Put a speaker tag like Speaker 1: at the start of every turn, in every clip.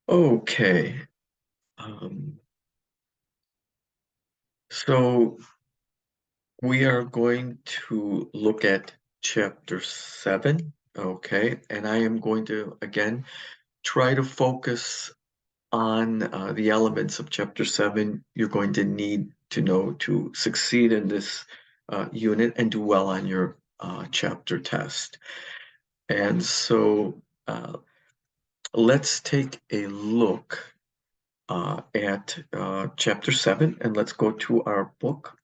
Speaker 1: Okay. Um, so we are going to look at chapter 7. Okay. And I am going to, again, try to focus on the elements of chapter 7 you're going to need to know to succeed in this unit and do well on your chapter test. And so let's take a look at chapter 7, and let's go to our book,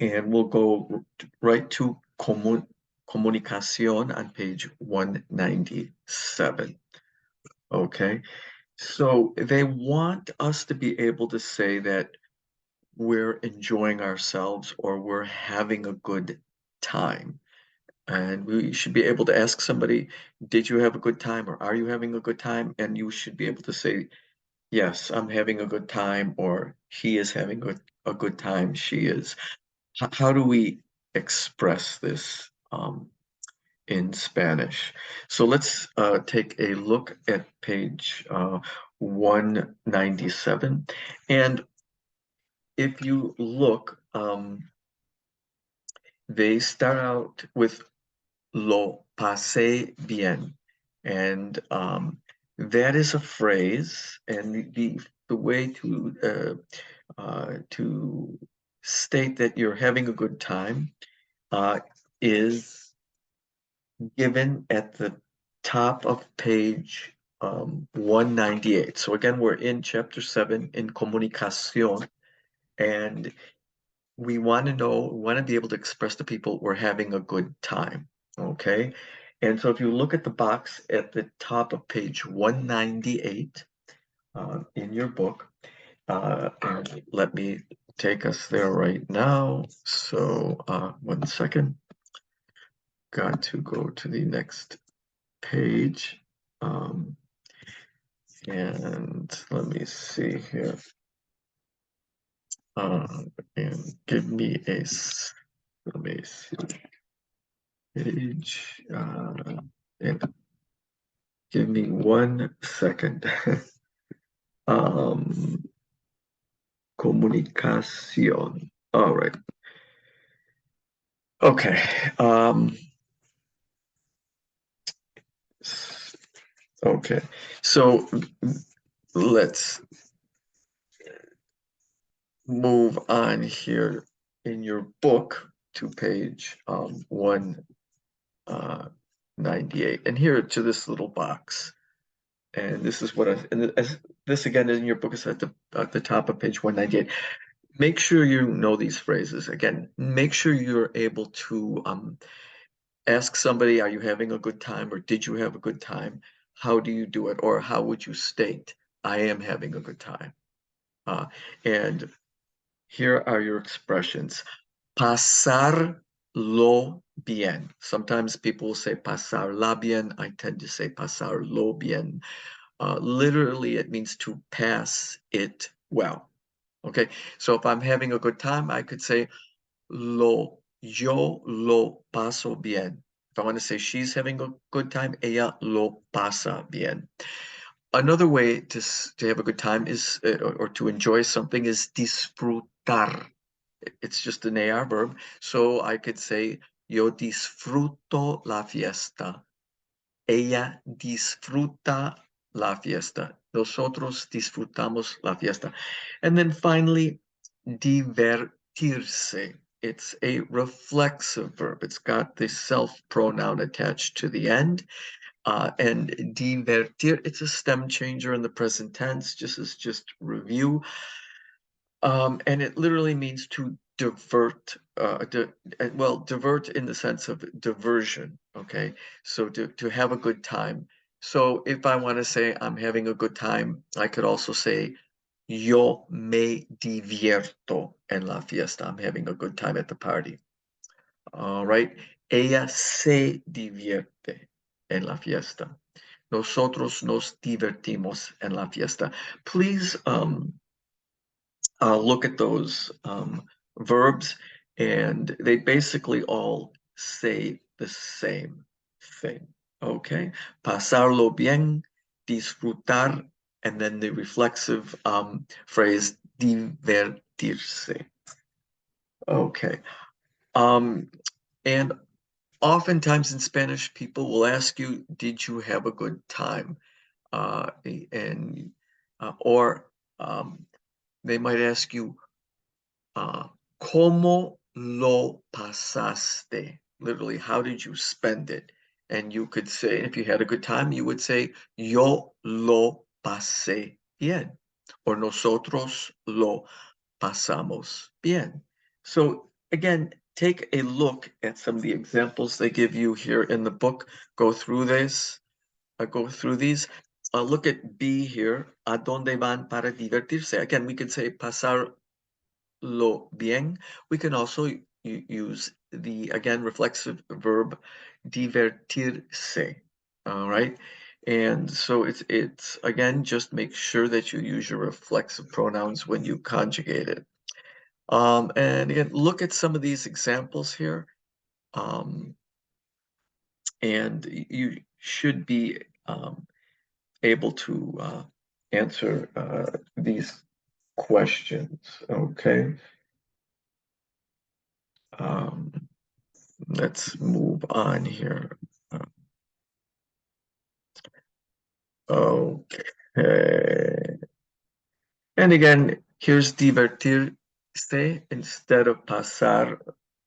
Speaker 1: and we'll go right to Comunicación on page 197. Okay, so they want us to be able to say that we're enjoying ourselves or we're having a good time. And we should be able to ask somebody, did you have a good time or are you having a good time? And you should be able to say, yes, I'm having a good time, or he is having a good time, she is. How do we express this in Spanish? So let's take a look at page 197. And if you look, they start out with lo pasé bien. And that is a phrase, and the way to state that you're having a good time is given at the top of page 198. So again, we're in chapter 7 in Comunicación, and we want to know, we want to be able to express to people we're having a good time, okay? And so if you look at the box at the top of page 198 in your book, and let me take us there right now. So 1 second, got to go to the next page. And let me see here. And give me let me see. Page, and give me 1 second. Um, Comunicación. All right. Okay. Okay. So let's move on here in your book to page 198. And here to this little box. And this is what this again in your book is at the top of page 198. Make sure you know these phrases. Again, make sure you're able to ask somebody, are you having a good time, or did you have a good time? How do you do it? Or how would you state, I am having a good time? And here are your expressions. Pasarlo bien. Sometimes people will say pasarla bien. I tend to say pasarlo bien. Literally, it means to pass it well. Okay, so if I'm having a good time, I could say yo lo paso bien. If I want to say she's having a good time, ella lo pasa bien. Another way to have a good time is, or to enjoy something, is disfrutar. It's just an AR verb. So I could say, yo disfruto la fiesta. Ella disfruta la fiesta. Nosotros disfrutamos la fiesta. And then finally, divertirse. It's a reflexive verb. It's got the self pronoun attached to the end. And divertir, it's a stem changer in the present tense, just review. And it literally means to divert, divert in the sense of diversion, okay? So to have a good time. So if I want to say I'm having a good time, I could also say, yo me divierto en la fiesta. I'm having a good time at the party. All right. Ella se divierte en la fiesta. Nosotros nos divertimos en la fiesta. Please look at those verbs, and they basically all say the same thing. Okay. Pasarlo bien, disfrutar and then the reflexive phrase divertirse. Okay. And oftentimes in Spanish, people will ask you, did you have a good time? Or they might ask you, ¿cómo lo pasaste? Literally, how did you spend it? And you could say, if you had a good time, you would say, yo lo pasé bien, or nosotros lo pasamos bien. So again, take a look at some of the examples they give you here in the book. Go through this, go through these. Look at B here. ¿A dónde van para divertirse? Again, we could say pasar lo bien. We can also use the, again, reflexive verb divertirse. All right. And so it's again, just make sure that you use your reflexive pronouns when you conjugate it. And again, look at some of these examples here. And you should be able to answer these questions, okay? Let's move on here. Okay. And again, here's divertirse instead of pasar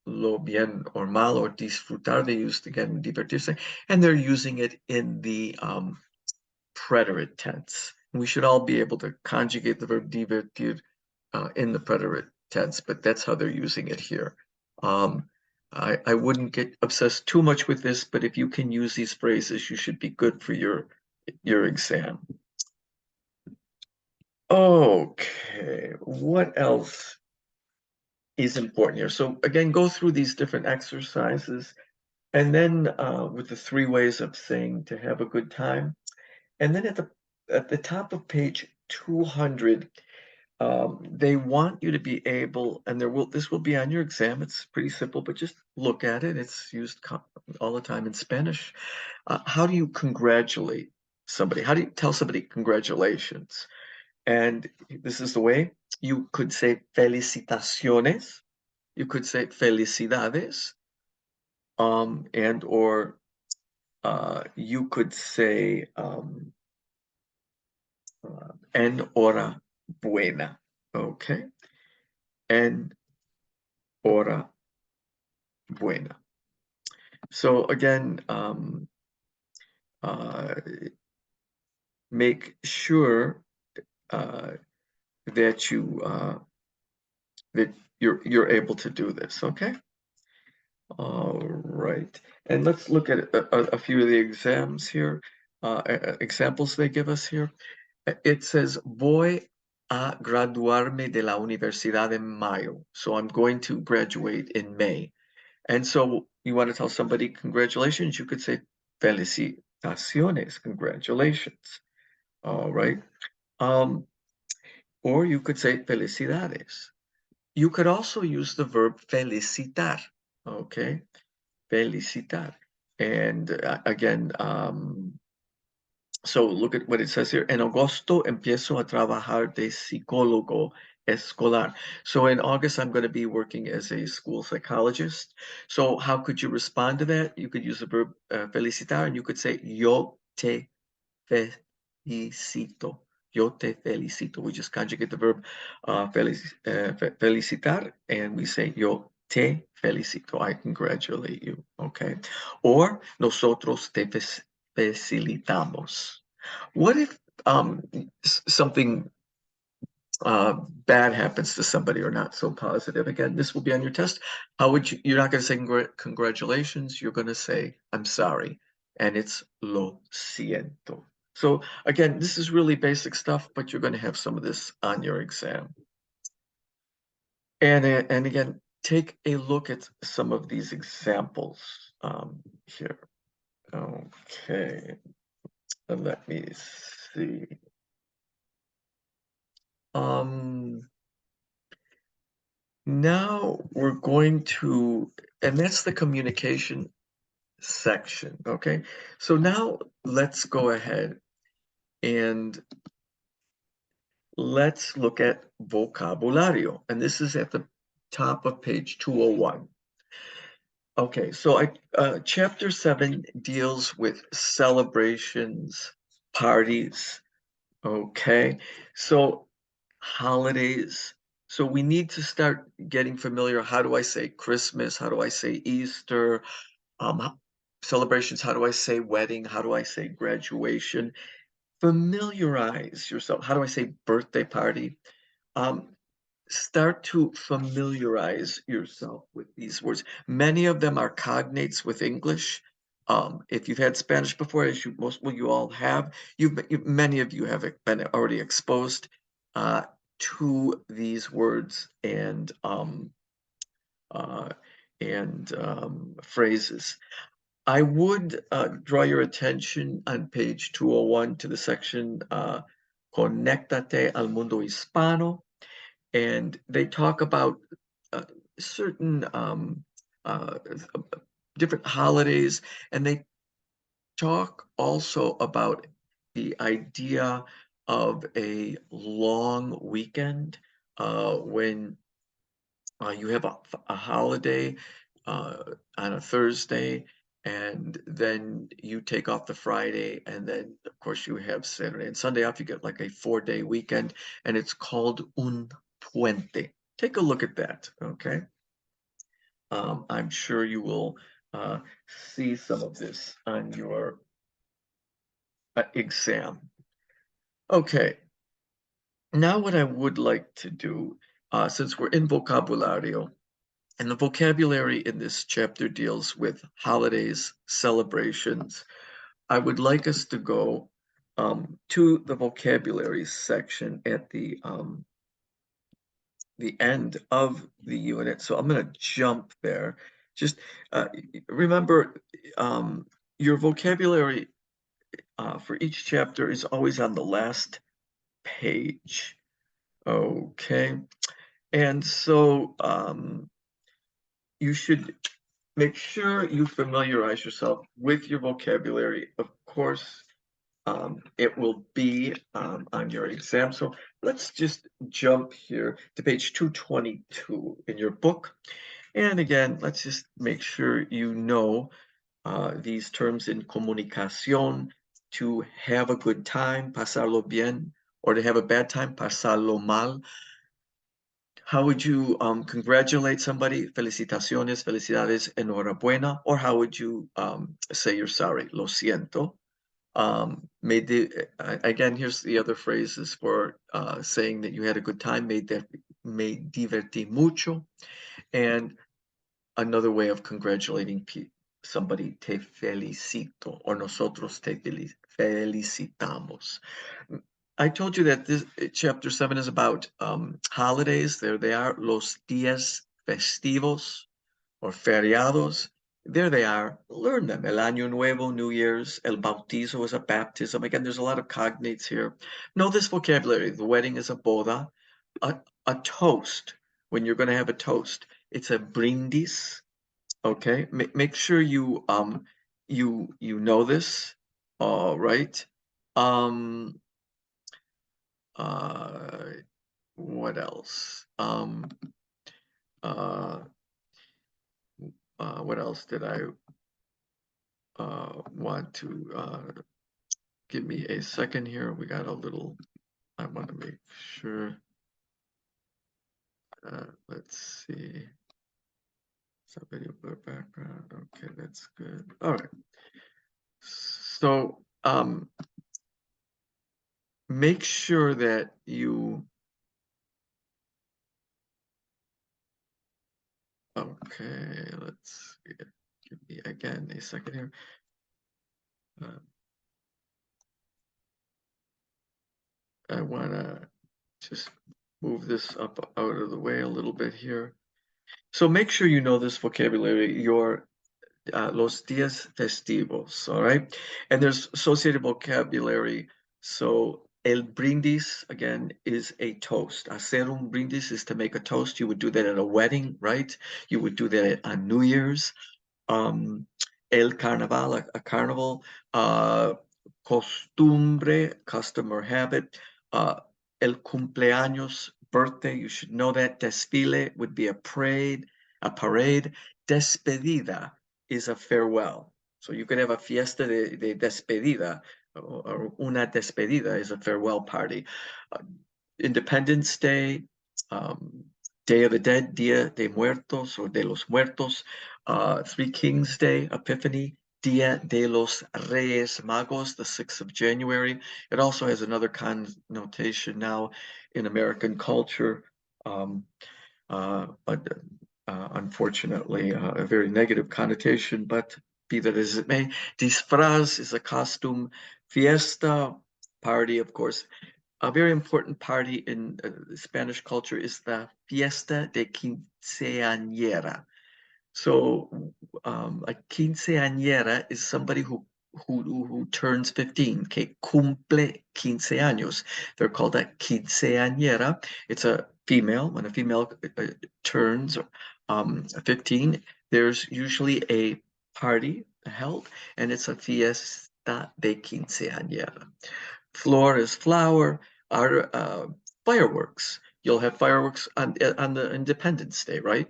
Speaker 1: lo bien or mal or disfrutar. They used again divertirse, and they're using it in the preterite tense. We should all be able to conjugate the verb divertir in the preterite tense, but that's how they're using it here. I wouldn't get obsessed too much with this, but if you can use these phrases, you should be good for your exam. Okay, what else is important here? So again, go through these different exercises, and then with the 3 ways of saying to have a good time. And then at the top of page 200, they want you to be able, and this will be on your exam. It's pretty simple, but just look at it. It's used all the time in Spanish. How do you congratulate somebody? How do you tell somebody congratulations? And this is the way. You could say felicitaciones. You could say felicidades. And or you could say enhorabuena. Okay. Enhorabuena. So again, make sure that you're able to do this. Okay. All right, and let's look at a few of the exams here. Examples they give us here. It says, voy a graduarme de la universidad en mayo. So I'm going to graduate in May. And so you want to tell somebody congratulations, you could say felicitaciones, congratulations. All right. Or you could say felicidades. You could also use the verb felicitar. Okay. Felicitar. And again, so look at what it says here. En agosto empiezo a trabajar de psicólogo escolar. So in August, I'm going to be working as a school psychologist. So how could you respond to that? You could use the verb felicitar, and you could say, yo te felicito. Yo te felicito. We just conjugate the verb felicitar, and we say, yo te felicito. I congratulate you. Okay. Or nosotros te facilitamos. What if something bad happens to somebody or not so positive? Again, this will be on your test. How would you're not going to say congratulations, you're going to say, I'm sorry. And it's lo siento. So again, this is really basic stuff, but you're going to have some of this on your exam. And again, take a look at some of these examples here. Okay, let me see. Now we're going to, and that's the communication section, okay? So now let's go ahead and let's look at vocabulario. And this is at the top of page 201. Okay, so chapter 7 deals with celebrations, parties. Okay, so holidays. So we need to start getting familiar. How do I say Christmas? How do I say Easter? Celebrations. How do I say wedding? How do I say graduation? Familiarize yourself. How do I say birthday party? Um, Start to familiarize yourself with these words. Many of them are cognates with English. If you've had Spanish before, as you all have, many of you have been already exposed to these words uh, and phrases. I would draw your attention on page 201 to the section Conéctate al mundo hispano, and they talk about uh, certain uh, different holidays, and they talk also about the idea of a long weekend when you have a holiday uh, on a Thursday, and then you take off the Friday, and then of course you have Saturday and Sunday off. You get like a 4-day weekend, and it's called un puente. Take a look at that, okay? I'm sure you will uh, see some of this on your exam. Okay, now what I would like to do, since we're in vocabulario, and the vocabulary in this chapter deals with holidays, celebrations. I would like us to go to the vocabulary section at the end of the unit. So I'm going to jump there. Just remember, your vocabulary for each chapter is always on the last page. Okay. And so you should make sure you familiarize yourself with your vocabulary. Of course, it will be on your exam. So let's just jump here to page 222 in your book. And again, let's just make sure you know these terms in comunicación: to have a good time, pasarlo bien, or to have a bad time, pasarlo mal. How would you congratulate somebody? Felicitaciones, felicidades, enhorabuena. Or how would you say you're sorry? Lo siento. Again, here's the other phrases for saying that you had a good time. Me divertí mucho. And another way of congratulating somebody, te felicito, or nosotros te felicitamos. I told you that this chapter 7 is about holidays. There they are, los días festivos or feriados. There they are. Learn them. El Año Nuevo, New Year's. El bautizo is a baptism. Again, there's a lot of cognates here. Know this vocabulary. The wedding is a boda. A toast. When you're going to have a toast, it's a brindis. Okay. Make sure you know this. All right. Um, uh, what else? Uh, what else did I want to give me a second here? We got a little, I want to make sure. Let's see. Some video blur background. Okay, that's good. All right. So make sure that you, okay, let's give me again a second here. I want to just move this up out of the way a little bit here. So make sure you know this vocabulary, your los días festivos, all right? And there's associated vocabulary. So el brindis, again, is a toast. Hacer un brindis is to make a toast. You would do that at a wedding, right? You would do that on New Year's. El carnaval, a carnival. Costumbre, custom or habit. El cumpleaños, birthday, you should know that. Desfile would be a parade, a parade. Despedida is a farewell. So you could have a fiesta de despedida, or una despedida is a farewell party. Independence Day, Day of the Dead, Dia de Muertos or de los Muertos, Three Kings Day, Epiphany, Dia de los Reyes Magos, the 6th of January. It also has another connotation now in American culture, but unfortunately, a very negative connotation, but be that as it may, disfraz is a costume, fiesta, party, of course. A very important party in Spanish culture is the Fiesta de Quinceañera. So a quinceañera is somebody who turns 15, que cumple 15 años. They're called a quinceañera. It's a female. When a female turns 15, there's usually a party held, and it's a fiesta de quinceañera. Flor is flower. Fireworks. You'll have fireworks on the Independence Day, right?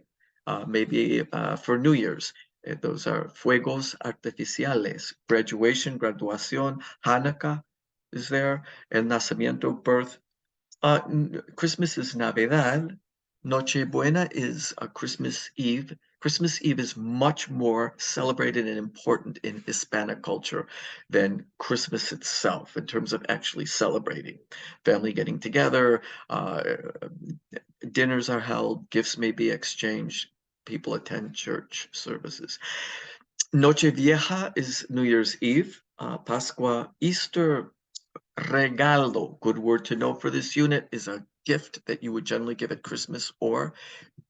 Speaker 1: Maybe for New Year's. Those are fuegos artificiales. Graduation, graduación, Hanukkah is there, el nacimiento, birth. Christmas is Navidad. Nochebuena is Christmas Eve. Christmas Eve is much more celebrated and important in Hispanic culture than Christmas itself in terms of actually celebrating. Family getting together, dinners are held, gifts may be exchanged, people attend church services. Noche Vieja is New Year's Eve. Pascua, Easter, regalo, good word to know for this unit, is a gift that you would generally give at Christmas or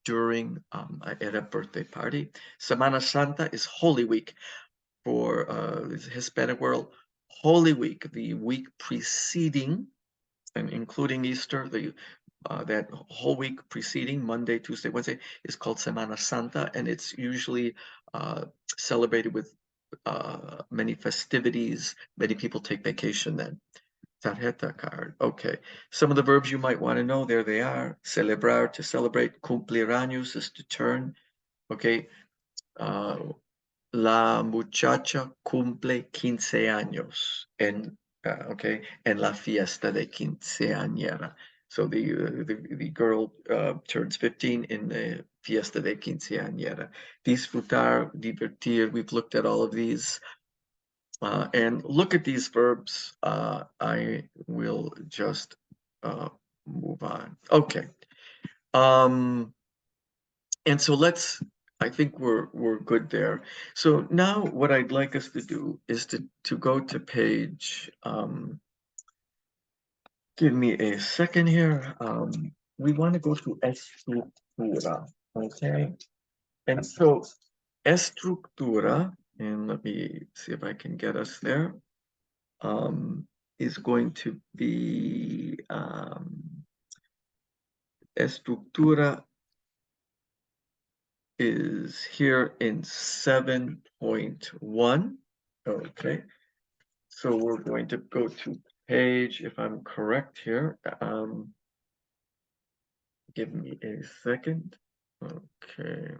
Speaker 1: during at a birthday party. Semana Santa is Holy Week for the Hispanic world. Holy Week, the week preceding and including Easter, that whole week preceding Monday, Tuesday, Wednesday is called Semana Santa, and it's usually celebrated with many festivities. Many people take vacation then. Tarjeta card. Okay. Some of the verbs you might want to know, there they are. Celebrar, to celebrate. Cumplir años is to turn. Okay. La muchacha cumple 15 años en, okay, en la fiesta de quinceañera. So the girl turns 15 in the fiesta de quinceañera. Disfrutar, divertir, we've looked at all of these. And look at these verbs. I will just move on. Okay. And so I think we're good there. So now what I'd like us to do is to go to page, give me a second here. We want to go to estructura, okay? And so estructura, and let me see if I can get us there, is going to be estructura is here in 7.1. Okay, so we're going to go to page, if I'm correct here. Give me a second. Okay.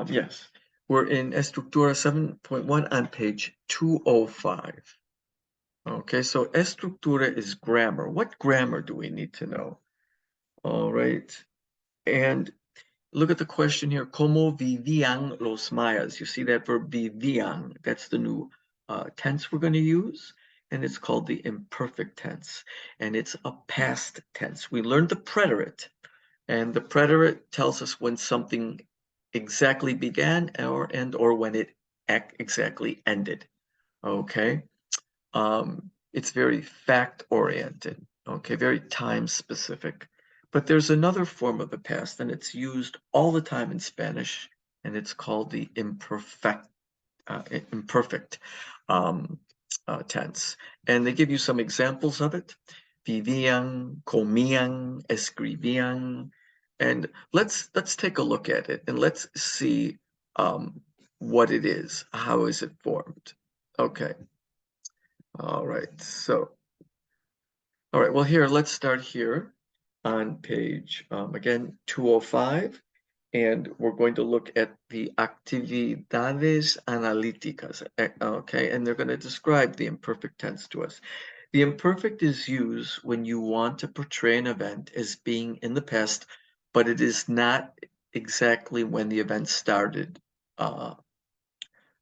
Speaker 1: Yes, we're in Estructura 7.1 on page 205. Okay, so estructura is grammar. What grammar do we need to know? All right, and look at the question here. ¿Cómo vivían los mayas? You see that verb vivían? That's the new tense we're going to use, and it's called the imperfect tense, and it's a past tense. We learned the preterite, and the preterite tells us when something exactly began or when it exactly ended. Okay. It's very fact-oriented, okay, very time-specific. But there's another form of the past, and it's used all the time in Spanish, and it's called the imperfect tense. And they give you some examples of it. Vivían, comían, escribían. And let's take a look at it, and let's see what it is. How is it formed? Okay. All right, so, All right, well, here, let's start here on page, again, 205. And we're going to look at the actividades analíticas, okay? And they're going to describe the imperfect tense to us. The imperfect is used when you want to portray an event as being in the past, but it is not exactly when the event started. But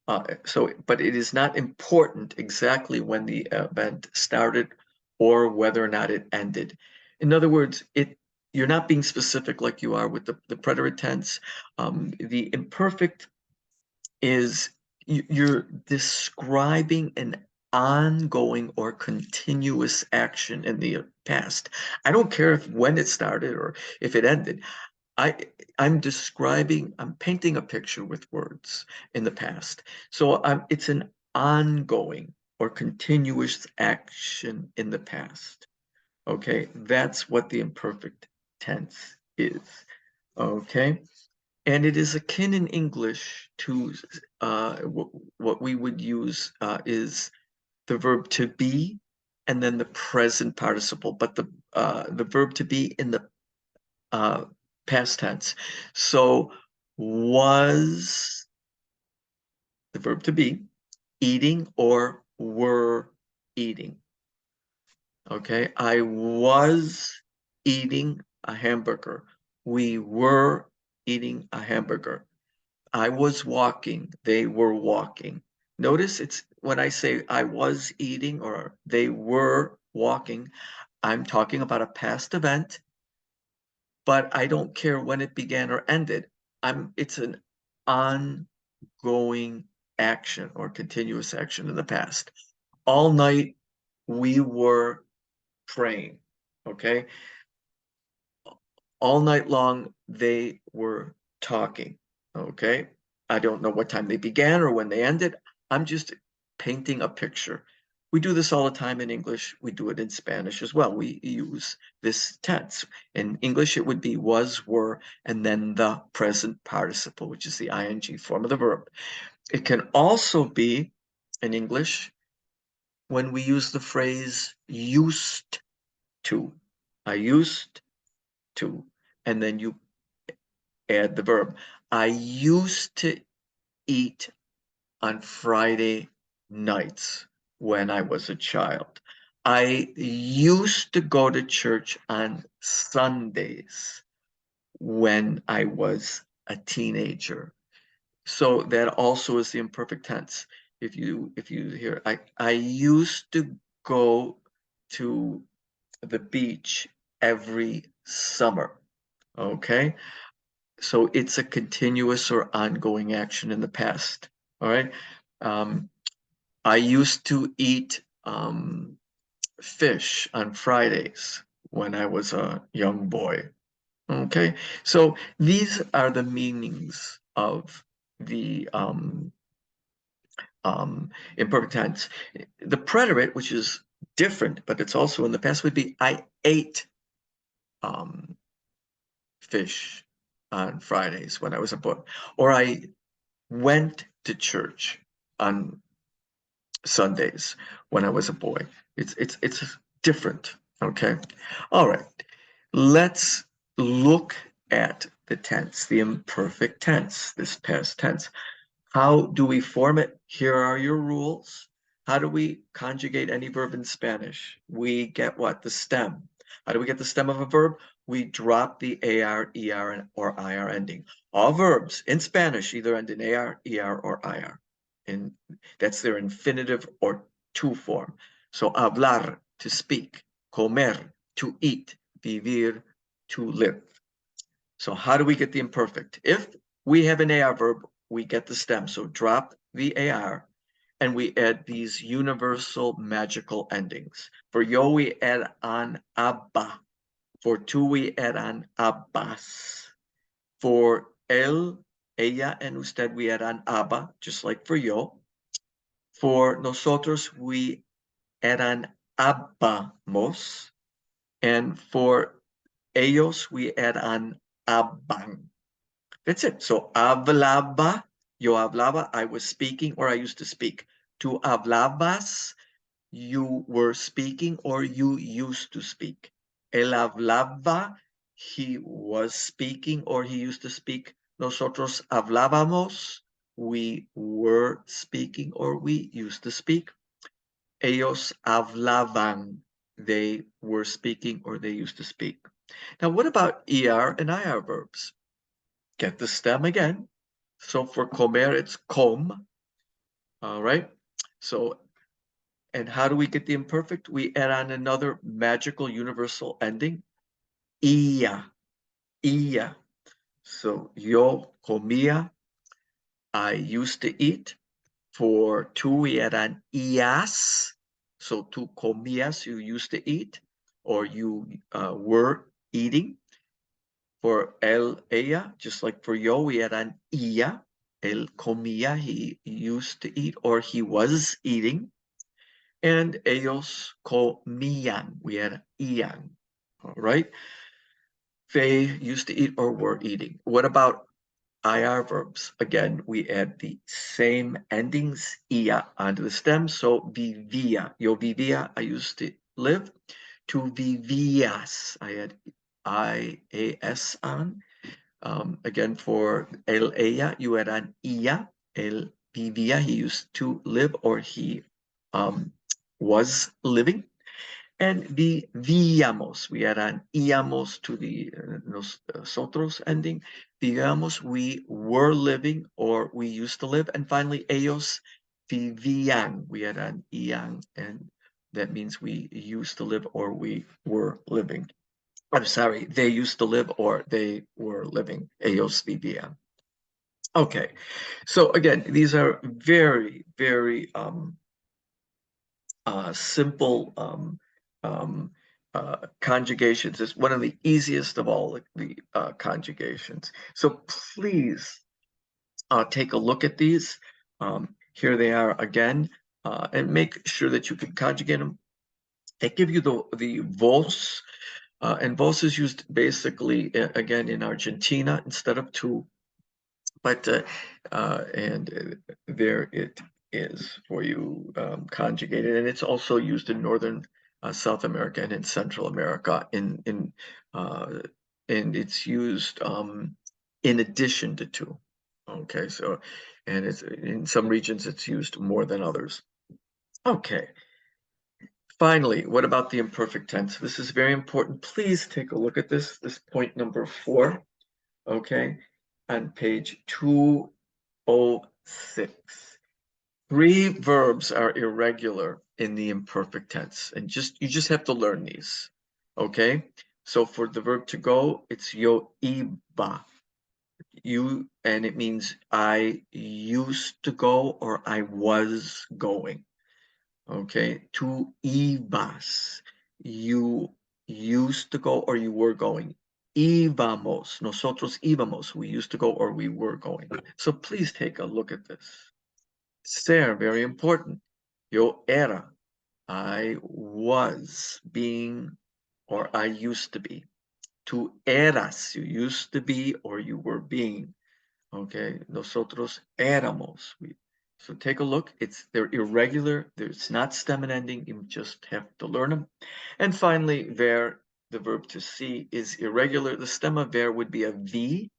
Speaker 1: it is not important exactly when the event started or whether or not it ended. In other words, you're not being specific like you are with the preterite tense. The imperfect is you're describing an ongoing or continuous action in the past. I don't care if when it started or if it ended. I'm painting a picture with words in the past. So it's an ongoing or continuous action in the past. Okay, that's what the imperfect tense is. Okay, and it is akin in English to what we would use is the verb to be and then the present participle, but the verb to be in the past tense. So was the verb to be eating or were eating. Okay, I was eating a hamburger. We were eating a hamburger. I was walking. They were walking. Notice it's when I say I was eating or they were walking, I'm talking about a past event, but I don't care when it began or ended. It's an ongoing action or continuous action in the past. All night we were praying. Okay. All night long they were talking. Okay. I don't know what time they began or when they ended. I'm just painting a picture. We do this all the time in English. We do it in Spanish as well. We use this tense. In English, it would be was, were, and then the present participle, which is the ing form of the verb. It can also be in English when we use the phrase used to. I used to, and then you add the verb. I used to eat on Friday nights when I was a child. I used to go to church on Sundays when I was a teenager. So that also is the imperfect tense. If you hear I used to go to the beach every summer. Okay? So it's a continuous or ongoing action in the past. All right. I used to eat fish on Fridays when I was a young boy. Okay. So these are the meanings of the imperfect tense. The preterite, which is different, but it's also in the past, would be I ate fish on Fridays when I was a boy, or I went to church on Sundays when I was a boy. It's different. Okay. All right. Let's look at the tense, the imperfect tense, this past tense. How do we form it? Here are your rules. How do we conjugate any verb in Spanish? We get what? The stem. How do we get the stem of a verb? We drop the AR, ER, or IR ending. All verbs in Spanish either end in AR, ER, or IR. And that's their infinitive or to form. So hablar, to speak. Comer, to eat. Vivir, to live. So how do we get the imperfect? If we have an AR verb, we get the stem. So drop the AR and we add these universal magical endings. For yo, we add on abba. For tú, we add on abbas. For él, ella, and usted, we add on abba, just like for yo. For nosotros, we add on abbamos. And for ellos, we add on abban. That's it. So hablaba, yo hablaba, I was speaking or I used to speak. Tú hablabas, you were speaking or you used to speak. Él hablaba, he was speaking or he used to speak. Nosotros hablábamos, we were speaking or we used to speak. Ellos hablaban, they were speaking or they used to speak. Now, what about ER and IR verbs? Get the stem again. So for comer, it's com. All right. So, and how do we get the imperfect? We add on another magical universal ending, ia, ia. So yo comía, I used to eat. For tú, we add on ias. So tú comías, you used to eat, or you were eating. For ella, just like for yo, we add on ia. Él comía, he used to eat, or he was eating. And ellos comían, we add ian. All right. They used to eat or were eating. What about IR verbs? Again, we add the same endings, ia, onto the stem. So vivía, yo vivía, I used to live. Tú vivías, I add IAS on. Again, for ella, you add on ia. Él vivía, he used to live or he was living. And vivíamos, we add on íamos to the nosotros ending. Vivíamos, we were living or we used to live. And finally, ellos vivían, we add on ian, and that means we used to live or we were living. I'm sorry, they used to live or they were living. Ellos vivían. Okay, so again, these are very, very simple conjugations. It's one of the easiest of all the conjugations. So please take a look at these. Here they are again, and make sure that you can conjugate them. They give you the vos, and vos is used basically again in Argentina instead of tu, but and there it is for you conjugated, and it's also used in northern South America and in Central America. And it's used in addition to tu. Okay, so and it's in some regions it's used more than others. Okay. Finally, what about the imperfect tense? This is very important. Please take a look at this. This point number 4. Okay, on page 206. 3 verbs are irregular in the imperfect tense, and you just have to learn these. Okay, so for the verb to go, it's yo iba. And it means I used to go or I was going. Okay, tú ibas, you used to go or you were going. Íbamos, nosotros íbamos, we used to go or we were going. So please take a look at this. Ser, very important. Yo era, I was being or I used to be. Tú eras, you used to be or you were being. Okay, nosotros éramos. So take a look. They're irregular. It's not stem and ending. You just have to learn them. And finally, ver, the verb to see, is irregular. The stem of ver would be a v,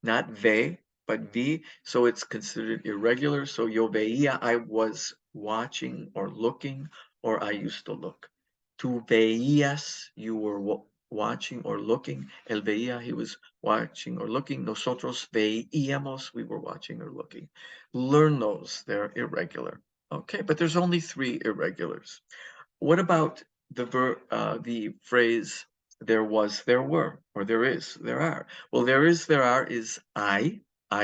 Speaker 1: not ve, but v. So it's considered irregular. So yo veía, I was watching or looking, or I used to look. Tú veías, you were watching or looking. Él veía, he was watching or looking. Nosotros veíamos, we were watching or looking. Learn those, they're irregular. Okay, but there's only 3 irregulars. What about the phrase there was, there were, or there is, there are? Well, there is, there are is hay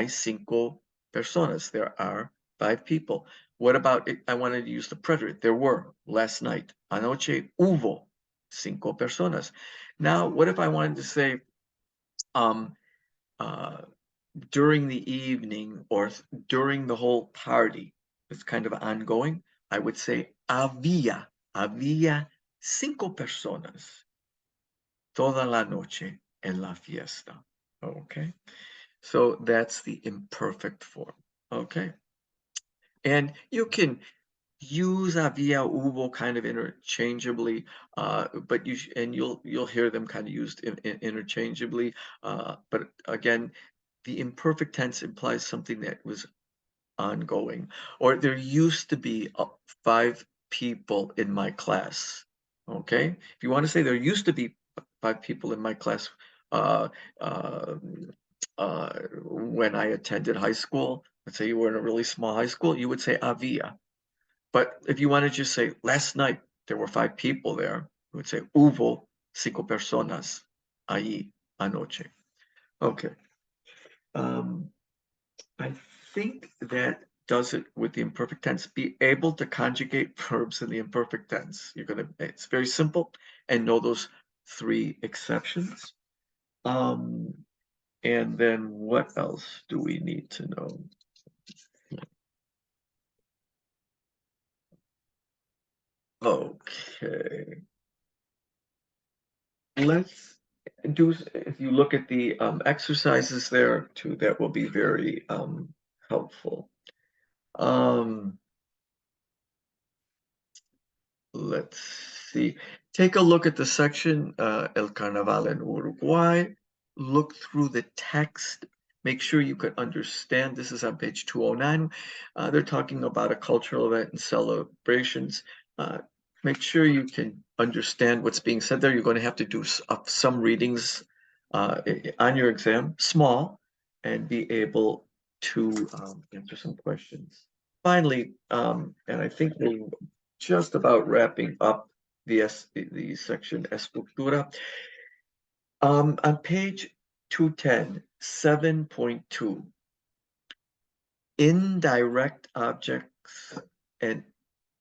Speaker 1: cinco personas. There are 5 people. What about it? I wanted to use the preterite. There were last night. Anoche hubo 5 personas. Now, what if I wanted to say during the evening or during the whole party? It's kind of ongoing. I would say había 5 personas toda la noche en la fiesta. Okay, so that's the imperfect form. Okay, and you can use había, hubo kind of interchangeably, but you'll hear them kind of used interchangeably. But again, the imperfect tense implies something that was ongoing, or there used to be 5 people in my class. Okay, if you want to say there used to be 5 people in my class uh, uh, when I attended high school, let's say you were in a really small high school, you would say había. But if you want to just say last night there were 5 people there, you would say hubo 5 personas ahí anoche. Okay. Um, I think that does it with the imperfect tense. Be able to conjugate verbs in the imperfect tense. It's very simple, and know those 3 exceptions. And then what else do we need to know? Okay. Let's do, if you look at the exercises there too, that will be very helpful. Um, Let's see. Take a look at the section, El Carnaval en Uruguay. Look through the text. Make sure you can understand. This is on page 209. They're talking about a cultural event and celebrations. Make sure you can understand what's being said there. You're going to have to do some readings on your exam, small, and be able to answer some questions. Finally, and I think we're just about wrapping up the section Estructura. On page 210, 7.2, indirect objects and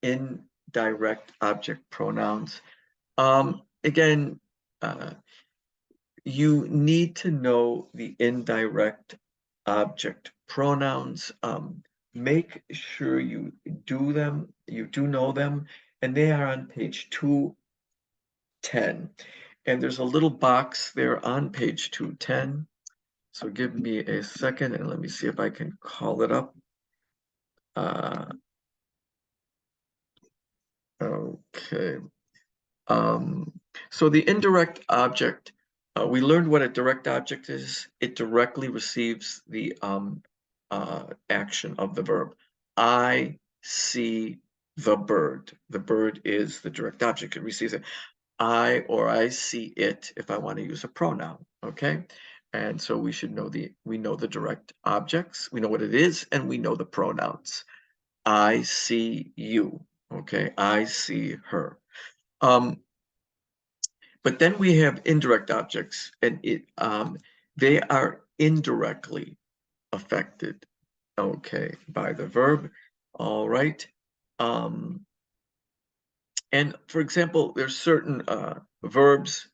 Speaker 1: indirect object pronouns. Again, you need to know the indirect object pronouns. Make sure you do know them, and they are on page 210. And there's a little box there on page 210. So give me a second and let me see if I can call it up. Okay. So the indirect object, we learned what a direct object is. It directly receives the action of the verb. I see the bird. The bird is the direct object. It receives it. I see it if I want to use a pronoun. Okay. And so we know the direct objects, we know what it is, and we know the pronouns. I see you. Okay. I see her. But then we have indirect objects, and they are indirectly affected, okay, by the verb. All right. And for example, there's certain verbs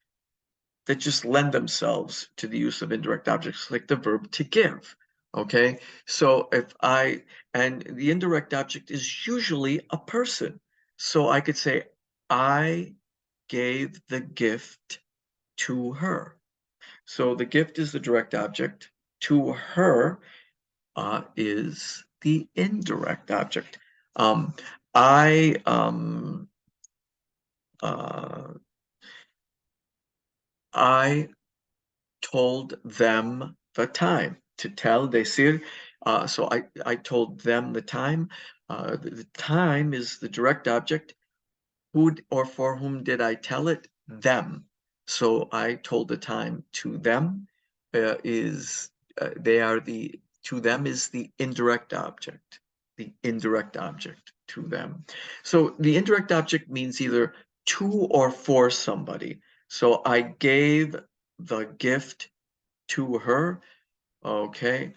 Speaker 1: that just lend themselves to the use of indirect objects, like the verb to give. Okay, so and the indirect object is usually a person. So I could say, I gave the gift to her. So the gift is the direct object. To her is the indirect object. Um, I uh, I told them the time. To tell, decir. So I told them the time. The time is the direct object. Who or for whom did I tell it? Them. So I told the time to them. They are to them is the indirect object. The indirect object to them. So the indirect object means either to or for somebody. So I gave the gift to her, okay,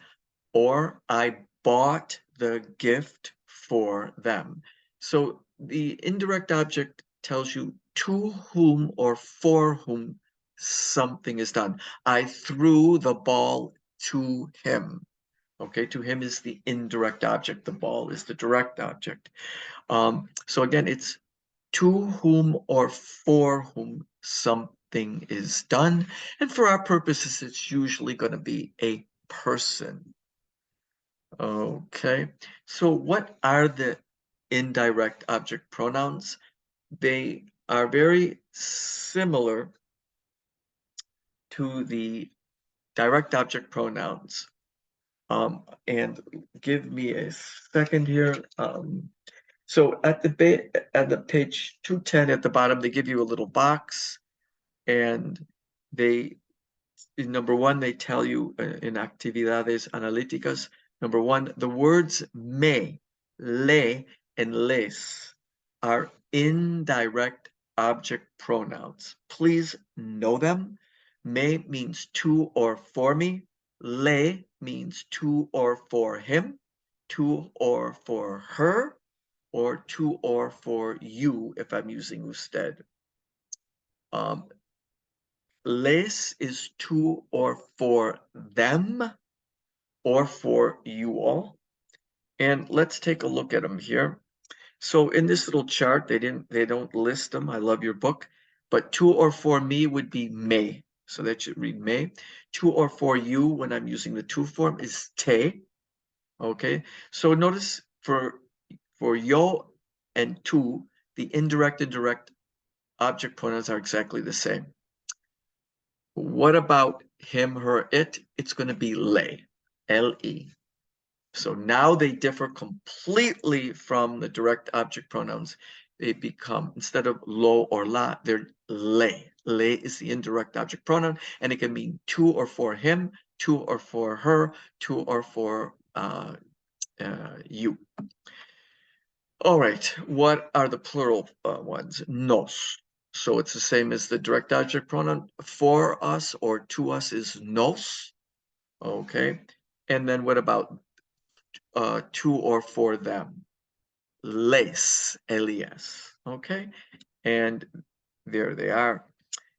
Speaker 1: or I bought the gift for them. So the indirect object tells you to whom or for whom something is done. I threw the ball to him. Okay, to him is the indirect object. The ball is the direct object. So again, it's to whom or for whom something is done. And for our purposes, it's usually going to be a person. Okay, so what are the indirect object pronouns. They are very similar to the direct object pronouns. And give me a second here. So at the page 210 at the bottom, they give you a little box, and they number one, they tell you in actividades analíticas, number one, the words me, le, and les are indirect object pronouns. Please know them. Me means to or for me. Le means to or for him, to or for her, or to or for you if I'm using usted. Les is to or for them or for you all. And let's take a look at them here. So in this little chart, they don't list them. I love your book, but to or for me would be may. So that should read may. To or for you when I'm using the to form is te. Okay. So notice for yo and to, the indirect and direct object pronouns are exactly the same. What about him, her, it? It's going to be le, L-E. So now they differ completely from the direct object pronouns. They become, instead of lo or la, they're le. Le is the indirect object pronoun, and it can mean to or for him, to or for her, to or for you. All right, what are the plural ones? Nos. So it's the same as the direct object pronoun. For us or to us is nos. Okay. And then what about to or for them? Les, les. Okay. And there they are.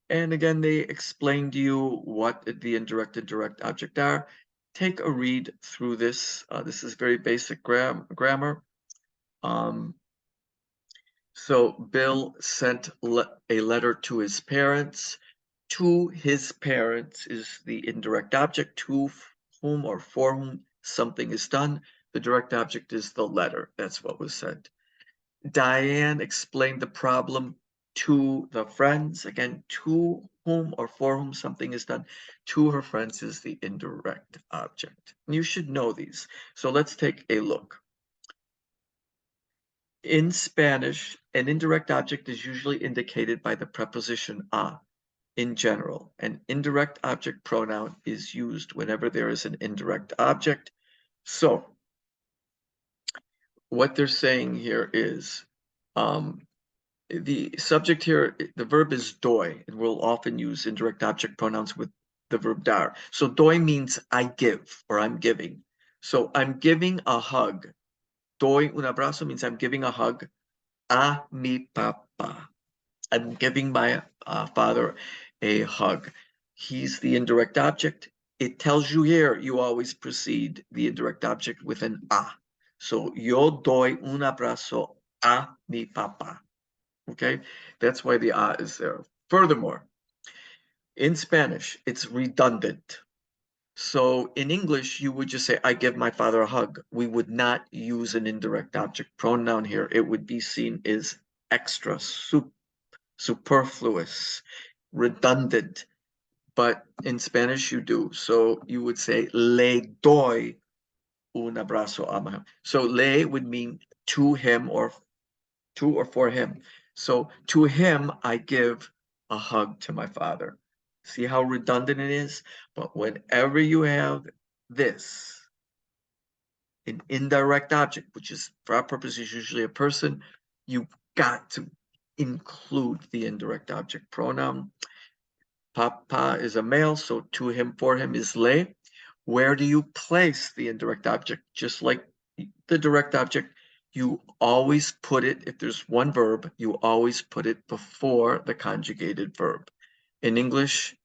Speaker 1: And again, they explain to you what the indirect and direct object are. Take a read through this. This is very basic grammar. So Bill sent a letter to his parents. To his parents is the indirect object. To whom or for whom something is done. The direct object is the letter. That's what was sent. Diane explained the problem to the friends. Again, to whom or for whom something is done. To her friends is the indirect object. You should know these. So let's take a look. In Spanish, an indirect object is usually indicated by the preposition a. In general, an indirect object pronoun is used whenever there is an indirect object. So what they're saying here is the subject here, the verb is doy, and we'll often use indirect object pronouns with the verb dar. So doy means I give or I'm giving. So I'm giving a hug. Doy un abrazo means I'm giving a hug a mi papa. I'm giving my father a hug. He's the indirect object. It tells you here you always precede the indirect object with an a. So yo doy un abrazo a mi papa. Okay, that's why the a is there. Furthermore, in Spanish, it's redundant. So in English, you would just say, I give my father a hug. We would not use an indirect object pronoun here. It would be seen as extra, superfluous, redundant. But in Spanish, you do. So you would say, le doy un abrazo a mi. So le would mean to him or to or for him. So to him, I give a hug to my father. See how redundant it is? But whenever you have this, an indirect object, which is for our purposes usually a person, you got to include the indirect object pronoun. Papa is a male, so to him, for him is le. Where do you place the indirect object? Just like the direct object, you always put it, if there's one verb, you always put it before the conjugated verb. In English,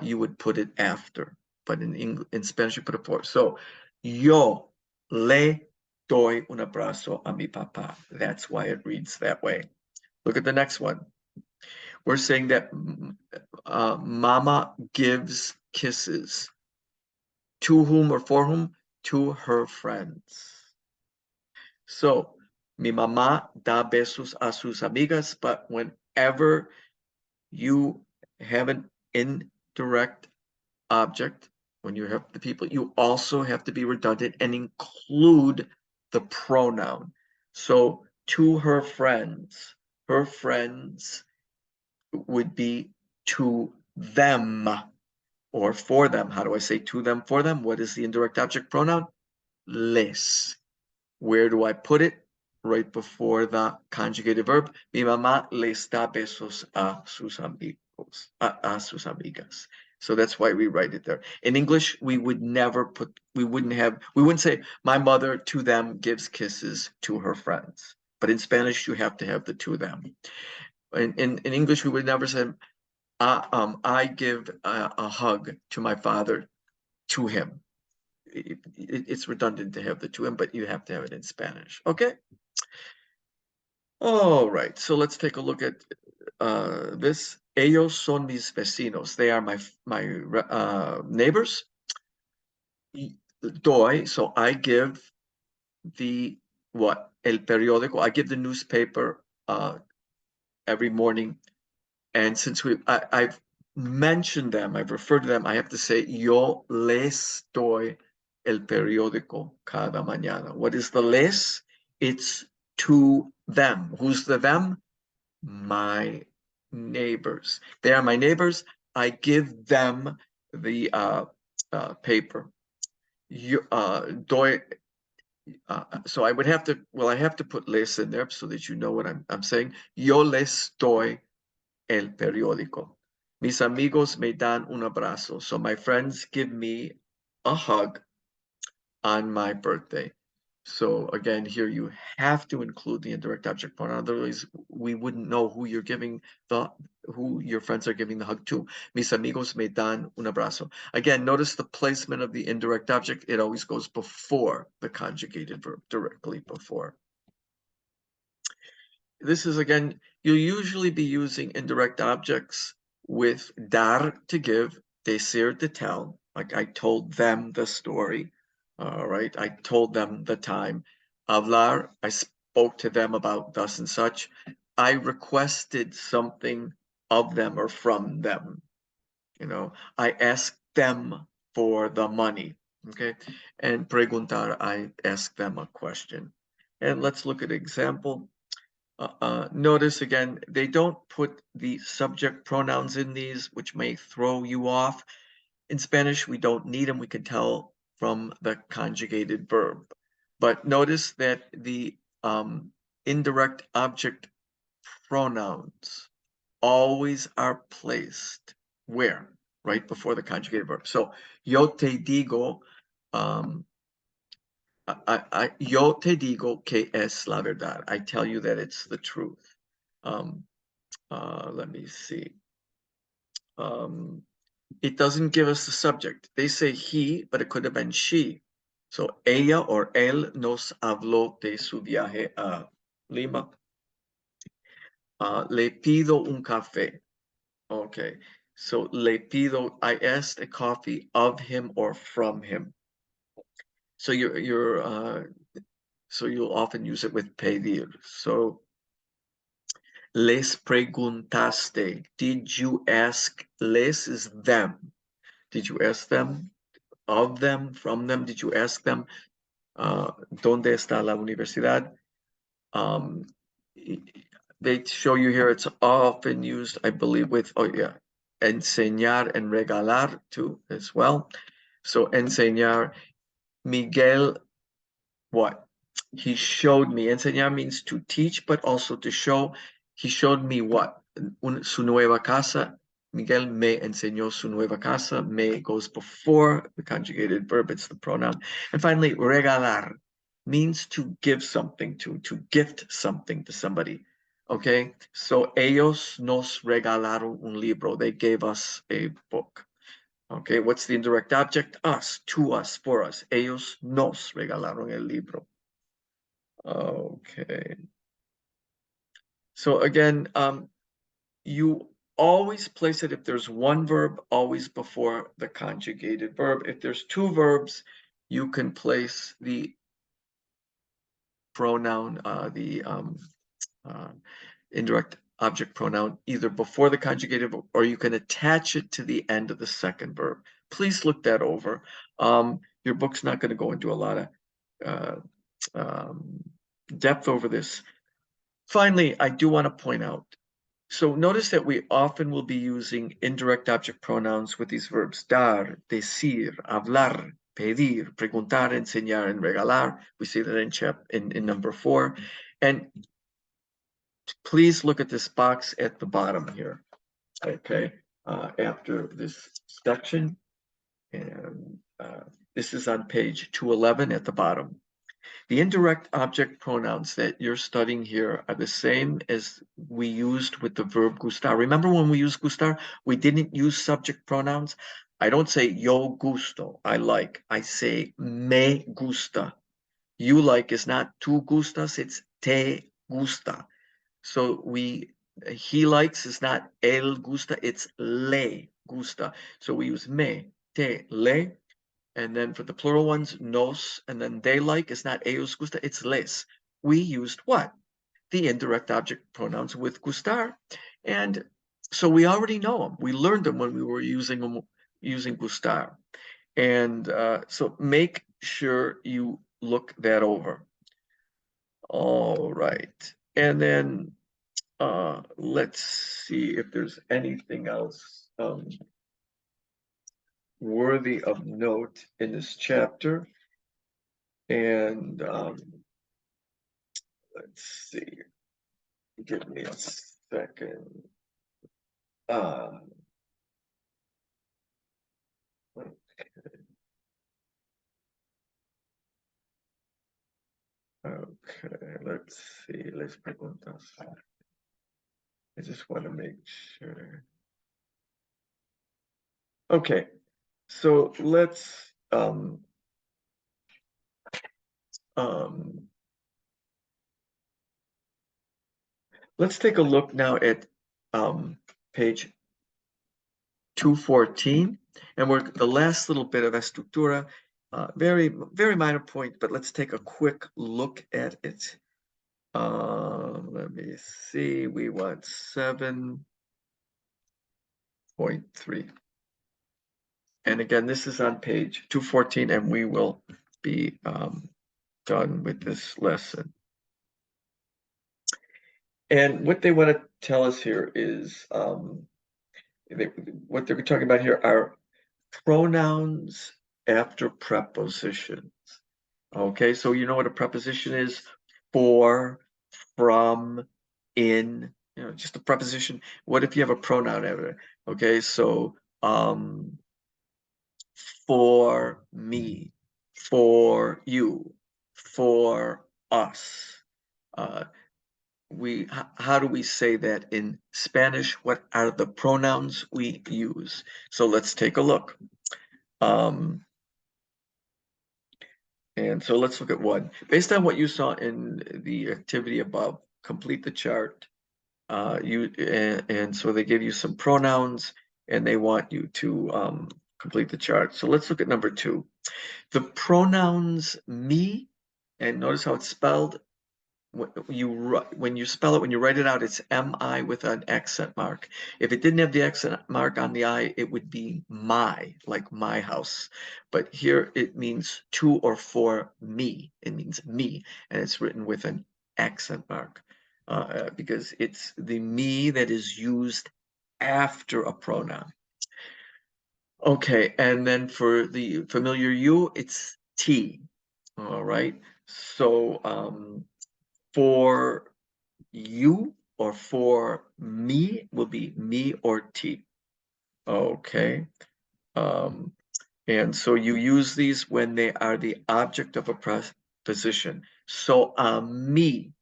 Speaker 1: you would put it after, but in Spanish, you put it before. So, yo le doy un abrazo a mi papa. That's why it reads that way. Look at the next one. We're saying that mama gives kisses. To whom or for whom? To her friends. So Mi mamá da besos a sus amigas, but whenever you have an indirect object, when you have the people, you also have to be redundant and include the pronoun. So to her friends would be to them or for them. How do I say to them, for them? What is the indirect object pronoun? Les. Where do I put it? Right before the conjugated verb. Mi mamá les da besos a sus amigos, a sus amigas. So that's why we write it there. In English, we wouldn't say my mother to them gives kisses to her friends. But in Spanish, you have to have the to them. In English, we would never say, I give a hug to my father to him. It's redundant to have the to him, but you have to have it in Spanish. Okay. All right. So let's take a look at this. Ellos son mis vecinos. They are my neighbors. Doy. So I give the what? El periódico. I give the newspaper every morning. And since I've mentioned them, I've referred to them, I have to say, yo les doy el periódico cada mañana. What is the les? It's to them. Who's the them? My neighbors. They are my neighbors. I give them the paper. Doy. So I would have to, well, I have to put les in there so that you know what I'm saying. Yo les doy el periódico. Mis amigos me dan un abrazo. So my friends give me a hug on my birthday. So again, here you have to include the indirect object pronoun. Otherwise, we wouldn't know who your friends are giving the hug to. Mis amigos me dan un abrazo. Again, notice the placement of the indirect object. It always goes before the conjugated verb, directly before. This is, again, you'll usually be using indirect objects with dar to give, decir to tell, like I told them the story, all right? I told them the time. Hablar, I spoke to them about thus and such. I requested something of them or from them, I asked them for the money, okay? And preguntar, I asked them a question. And let's look at an example. Notice again, they don't put the subject pronouns in these, which may throw you off. In Spanish, we don't need them. We can tell from the conjugated verb. But notice that the indirect object pronouns always are placed where? Right before the conjugated verb. So, yo te digo, yo te digo que es la verdad. I tell you that it's the truth. Let me see. It doesn't give us the subject. They say he, but it could have been she. So ella or él nos habló de su viaje a Lima. Le pido un café. Okay. So le pido, I asked a coffee of him or from him. So so you'll often use it with pedir. So les preguntaste. Did you ask? Les is them. Did you ask them? Of them? From them? Did you ask them? ¿Dónde está la universidad? They show you here, it's often used, I believe, with, enseñar and regalar too, as well. So enseñar, Miguel, what? He showed me. Enseñar means to teach, but also to show. He showed me what? Su nueva casa. Miguel me enseñó su nueva casa. Me goes before the conjugated verb. It's the pronoun. And finally, regalar means to give something to gift something to somebody. Okay, so ellos nos regalaron un libro. They gave us a book. Okay, what's the indirect object? Us, to us, for us. Ellos nos regalaron el libro. Okay. So again, you always place it, if there's one verb, always before the conjugated verb. If there's two verbs, you can place the pronoun, indirect object pronoun, either before the conjugative or you can attach it to the end of the second verb. Please look that over. Your book's not going to go into a lot of depth over this. Finally, I do want to point out, so notice that we often will be using indirect object pronouns with these verbs: dar, decir, hablar, pedir, preguntar, enseñar, and regalar. We see that in number 4. And please look at this box at the bottom here, okay, after this section. And this is on page 211 at the bottom. The indirect object pronouns that you're studying here are the same as we used with the verb gustar. Remember when we used gustar, we didn't use subject pronouns? I don't say yo gusto, I like. I say me gusta. You like is not tú gustas, it's te gusta. So he likes is not él gusta, it's le gusta. So we use me, te, le. And then for the plural ones, nos, and then they like is not ellos gusta, it's les. We used what? The indirect object pronouns with gustar. And so we already know them. We learned them when we were using gustar. And so make sure you look that over. All right. And then let's see if there's anything else worthy of note in this chapter. And let's see, give me a second. Okay. Okay, let's see, let's preguntas. I just want to make sure. Okay, so let's let's take a look now at page 214, and we're the last little bit of estructura, very minor point, but let's take a quick look at it. Let me see, we want 7.3. And again, this is on page 214, and we will be done with this lesson. And what they want to tell us here is, what they're talking about here are pronouns after prepositions. Okay, so you know what a preposition is? For, from, in, just a preposition. What if you have a pronoun after it? Okay, so for me, for you, for us. How do we say that in Spanish? What are the pronouns we use? So let's take a look. And so let's look at one. Based on what you saw in the activity above, complete the chart. And so they give you some pronouns and they want you to complete the chart. So let's look at number 2. The pronouns me, and notice how it's spelled. When you spell it, when you write it out, it's M-I with an accent mark. If it didn't have the accent mark on the I, it would be my, like my house. But here it means to or for me. It means me, and it's written with an accent mark because it's the me that is used after a pronoun. Okay, and then for the familiar you, it's T. All right, so for you or for me will be me or T. Okay. And so you use these when they are the object of a preposition. So a mí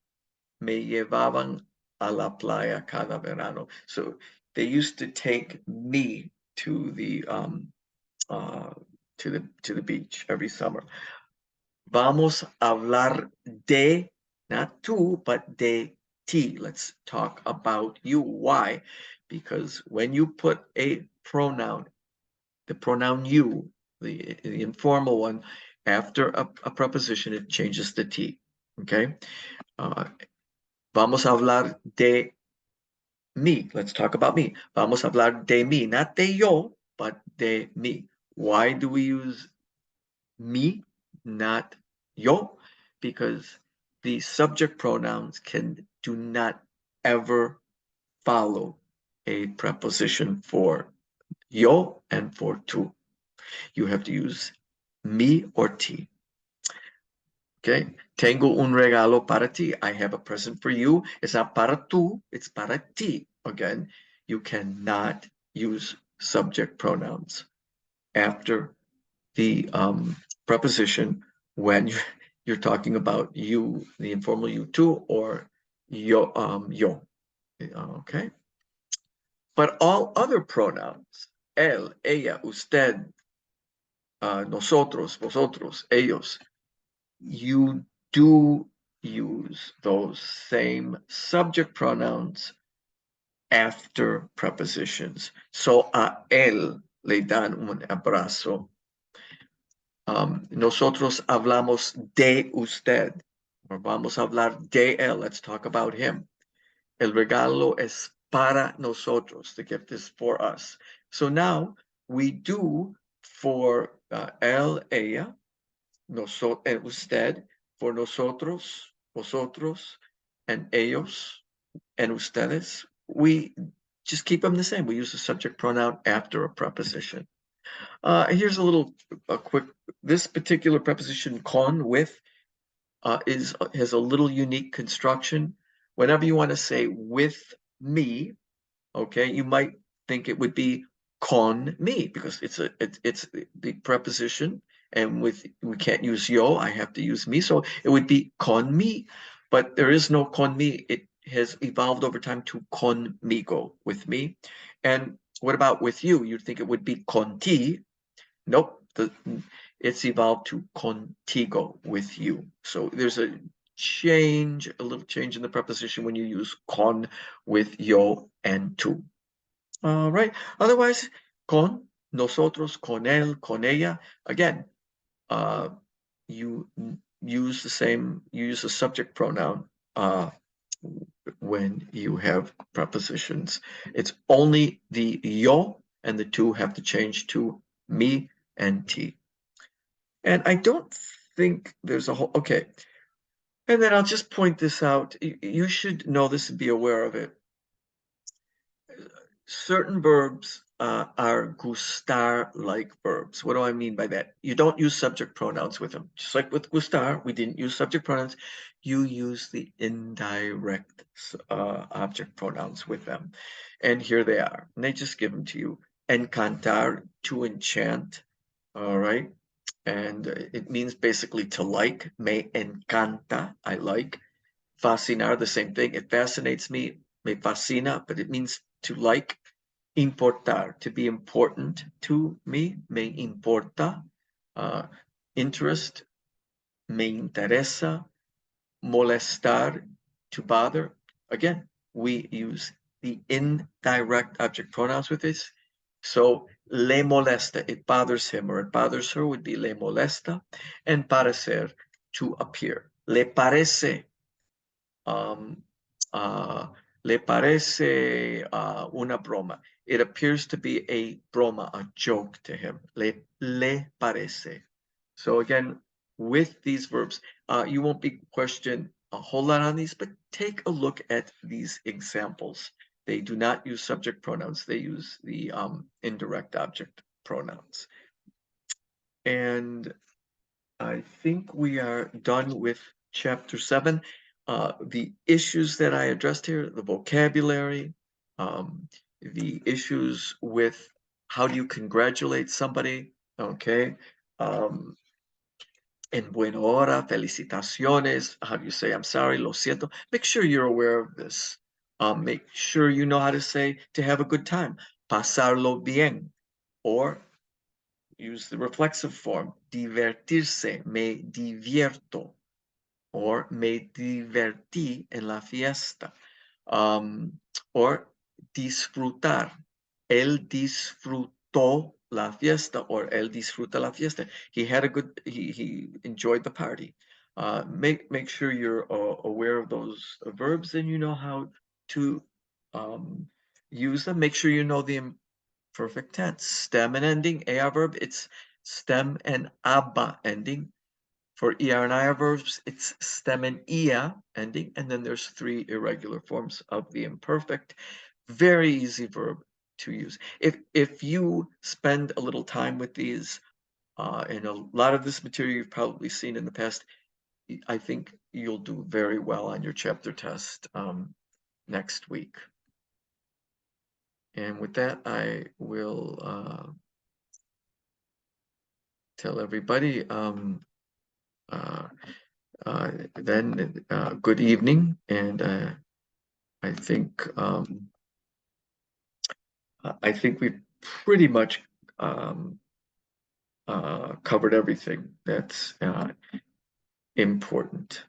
Speaker 1: me llevaban a la playa cada verano. So they used to take me to the beach every summer. Vamos a hablar de, not tú, but de ti. Let's talk about you. Why? Because when you put a pronoun, the pronoun you, the informal one, after a preposition, it changes the T. Okay. Vamos a hablar de me. Let's talk about me. Vamos a hablar de mí, not de yo, but de mí. Why do we use me, not yo? Because the subject pronouns do not ever follow a preposition for yo and for tú. You have to use me or ti. Okay. Tengo un regalo para ti. I have a present for you. It's not para tú, it's para ti. Again, you cannot use subject pronouns after the preposition when you're talking about you, the informal you too, or yo, yo. Okay. But all other pronouns, él, ella, usted, nosotros, vosotros, ellos, you do use those same subject pronouns after prepositions. So a él le dan un abrazo. Nosotros hablamos de usted, or vamos a hablar de él. Let's talk about him. El regalo es para nosotros. The gift is for us. So now we do for él, ella, usted, for nosotros, vosotros, and ellos, and ustedes. We just keep them the same. We use the subject pronoun after a preposition. Here's a quick, this particular preposition con, with, has a little unique construction. Whenever you want to say with me, okay, you might think it would be con me, because it's the preposition, and we can't use yo, I have to use me, so it would be con me, but there is no con me. It has evolved over time to conmigo, with me. And what about with you? You'd think it would be conti. Nope, it's evolved to contigo, with you. So there's a little change in the preposition when you use con with yo and tú. All right. Otherwise, con, nosotros, con él, con ella. Again, you use the subject pronoun when you have prepositions. It's only the yo and the tú have to change to me and ti. And I don't think there's a whole, okay. And then I'll just point this out. You should know this and be aware of it. Certain verbs are gustar-like verbs. What do I mean by that? You don't use subject pronouns with them. Just like with gustar, we didn't use subject pronouns. You use the indirect object pronouns with them. And here they are. And they just give them to you. Encantar, to enchant. All right. And it means basically to like. Me encanta, I like. Fascinar, the same thing. It fascinates me. Me fascina, but it means to like. Importar, to be important to me. Me importa. Interest. Me interesa. Molestar, to bother. Again, we use the indirect object pronouns with this. So, le molesta, it bothers him or it bothers her, would be le molesta. And parecer, to appear. Le parece, le parece una broma. It appears to be a broma, a joke to him. Le parece. So again, with these verbs, you won't be questioned a whole lot on these, but take a look at these examples. They do not use subject pronouns. They use the indirect object pronouns. And I think we are done with chapter 7. The issues that I addressed here, the vocabulary, the issues with how do you congratulate somebody, okay? En buena hora, felicitaciones, how do you say I'm sorry, lo siento? Make sure you're aware of this. Make sure you know how to say to have a good time, pasarlo bien, or use the reflexive form, divertirse, me divierto, or me divertí en la fiesta, or disfrutar, él disfrutó la fiesta, or él disfruta la fiesta. He had a good, he enjoyed the party. Make sure you're aware of those verbs and you know how to um, use them. Make sure you know the imperfect tense, stem and ending, AR verb. It's stem and aba ending. For ER and IR verbs, it's stem and ia ending, and then there's three irregular forms of the imperfect. Very easy verb to use. If you spend a little time with these, and a lot of this material you've probably seen in the past, I think you'll do very well on your chapter test next week. And with that, I will tell everybody uh, then good evening, and I think I think we've pretty much um, covered everything that's important.